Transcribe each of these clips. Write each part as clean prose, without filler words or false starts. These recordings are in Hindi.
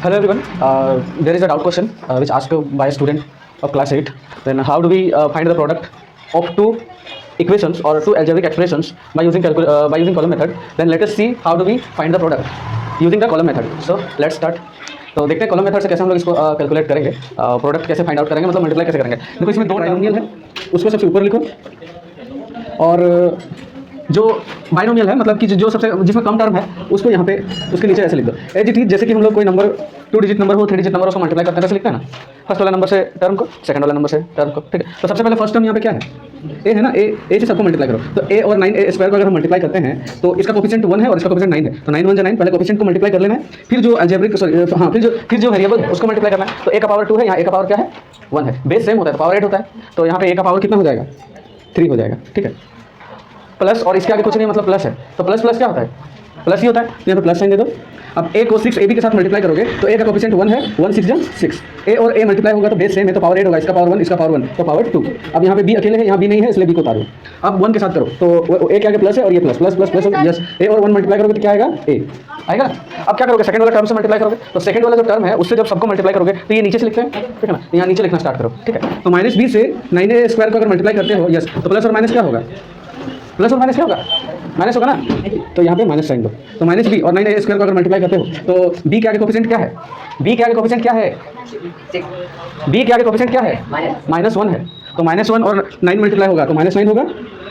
Hello everyone. There is a doubt question which asked by a student of class 8. Then how do we find the product of two equations or two algebraic expressions by using column method? Then let us see how do we find the product using the column method. So let's start. तो देखते हैं कॉलम मेथड से कैसे हम लोग इसको कैलकुलेट करेंगे, प्रोडक्ट कैसे फाइंड आउट करेंगे, मतलब मल्टीप्लाई कैसे करेंगे। देखो इसमें दो ट्राइनोमियल है, उसको सबसे ऊपर लिखो, और जो बाइनोमियल है मतलब कि जो सबसे जिसमें कम टर्म है उसको यहाँ पे उसके नीचे ऐसे लिख दो। एज इट इज, जैसे कि हम लोग कोई नंबर 2 डिजिट नंबर हो, 3 डिजिट नंबर उसको मल्टीप्लाई करते हैं ऐसे लिखते हैं ना, फर्स्ट वाला नंबर से टर्म को, सेकंड वाला नंबर से टर्म को। ठीक है, तो सबसे पहले फर्स्ट टर्म यहाँ पे क्या है, ए है ना, ए से सबको मल्टीप्लाई करो। तो ए और 9 ए स्क्वायर को अगर हम मल्टीप्लाई करते हैं तो इसका कोफिशिएंट 1 है और इसका कोफिशिएंट 9 है, तो 9 1 9, पहले कोफिशिएंट को मल्टीप्लाई कर लेना है, फिर जो अलजेब्रिक हाँ फिर जो वेरिएबल उसको मल्टीप्लाई करना है। तो ए का पावर 2 है, यहाँ ए का पावर क्या है 1 है, बेस सेम होता है तो पावर 8 होता है, तो यहाँ पे ए का पावर कितना हो जाएगा 3 हो जाएगा। ठीक है, प्लस और इसके आगे कुछ नहीं, मतलब प्लस है, तो प्लस प्लस क्या होता है, प्लस ही होता है, तो यहाँ पे प्लस साइन दे दो। अब ए को 6 ए बी के साथ मल्टीप्लाई करोगे तो ए का कोफिशिएंट 1 है, 1 6 6, ए और ए मल्टीप्लाई होगा तो बेस सेम है तो पावर 8 होगा, इसका पावर 1 इसका पावर 1 तो पावर 2। अब यहाँ पे बी अकेले है, यहाँ बी नहीं है इसलिए बी को उतारो। अब 1 के साथ करो तो ए के आगे प्लस है और ये plus plus plus plus, yes, A और 1 मल्टीप्लाई करोगे तो क्या आएगा ए आएगा। अब क्या करोगे, सेकंड वाला टर्म से मल्टीप्लाई करोगे, तो सेकंड वाला जो टर्म है उससे जब सबको मल्टीप्लाई करोगे तो ये नीचे से लिखते हैं, ठीक है ना, यहाँ नीचे लिखना स्टार्ट करो। ठीक है, तो -b से 9a स्क्वायर को अगर मल्टीप्लाई करते हो, यस, तो प्लस और माइनस क्या होगा, प्लस और माइनस क्या होगा, माइनस होगा ना, तो यहाँ पे माइनस साइन दो। तो -b और 9a स्क्वायर को अगर मल्टीप्लाई करते हो तो b के आगे कोफिशिएंट क्या है, b के आगे कोफिशिएंट क्या है, b के आगे कोफिशिएंट क्या है -1 है, तो -1 और 9 मल्टीप्लाई होगा तो -9 होगा।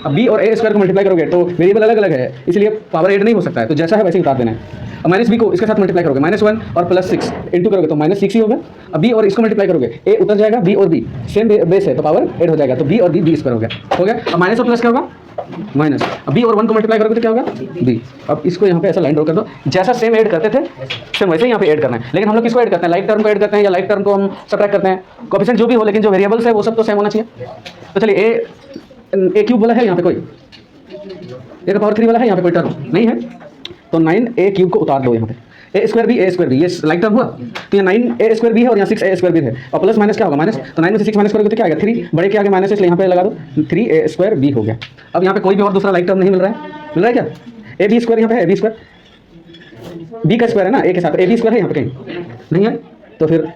अब b और a स्क्वायर को मल्टीप्लाई करोगे तो वेरिएबल अलग अलग है इसलिए पावर 8 नहीं हो सकता है, तो जैसा है वैसे ही उतार देना है। अब -b को इसके साथ मल्टीप्लाई करोगे, -1 और +6 इंटू करोगे तो -6 ही होगा। अब b और इसको मल्टीप्लाई करोगे, a उतर जाएगा, b और b सेम बेस है तो पावर 8 हो जाएगा, तो b और b स्क्वायर हो गया। अब माइनस और प्लस क्या होगा, माइनस। अब b और 1 को मल्टीप्लाई करोगे तो क्या होगा b। अब इसको यहाँ पे ऐसा लाइन ड्रॉ कर दो, जैसा सेम ऐड करते थे सेम वैसे ही यहाँ पे ऐड करना है, लेकिन हम लोग किसको ऐड करते हैं, लाइक टर्म को ऐड करते हैं या लाइक टर्म को हम सब्ट्रैक्ट करते हैं, कोएफिशिएंट जो भी हो, लेकिन जो वेरिएबल्स है वो सब तो सेम होना चाहिए। तो चलिए ए क्यूब वाला है यहाँ पे, कोई ए का पावर 3 वाला है यहाँ पे कोई टर्म नहीं है, तो 9a क्यूब को उतार दो यहाँ पे, ए स्क्वायर बी ये लाइक टर्म हुआ, तो यहाँ 9a स्क्वायर बी है और यहाँ 6a स्क्वायर बी है, और प्लस माइनस क्या होगा माइनस, तो 9 में से 6 माइनस करोगे तो क्या आएगा 3, बड़े के आगे माइनस है इसलिए यहाँ पे लगा दो 3a स्क्वायर बी हो गया। अब यहाँ पे कोई भी और दूसरा लाइक टर्म नहीं मिल रहा है क्या, ए बी स्क्वायर यहाँ पे है, बी स्क्वायर बी का स्क्वायर है ना, ए के साथ ए बी स्क्वायर है यहाँ पे कहीं नहीं है, तो फिर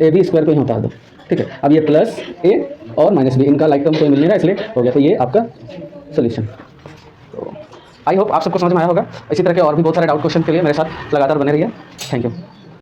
ए बी स्क्वायर को यहाँ उतार दो। ठीक है, अब ये प्लस ए और माइनस बी इनका लाइक टर्म कोई मिल नहीं रहा इसलिए हो गया, तो ये आपका सोल्यूशन। आई होप आप सबको समझ में आया होगा। इसी तरह के और भी बहुत सारे डाउट क्वेश्चन के लिए मेरे साथ लगातार बने रहिए। Thank you.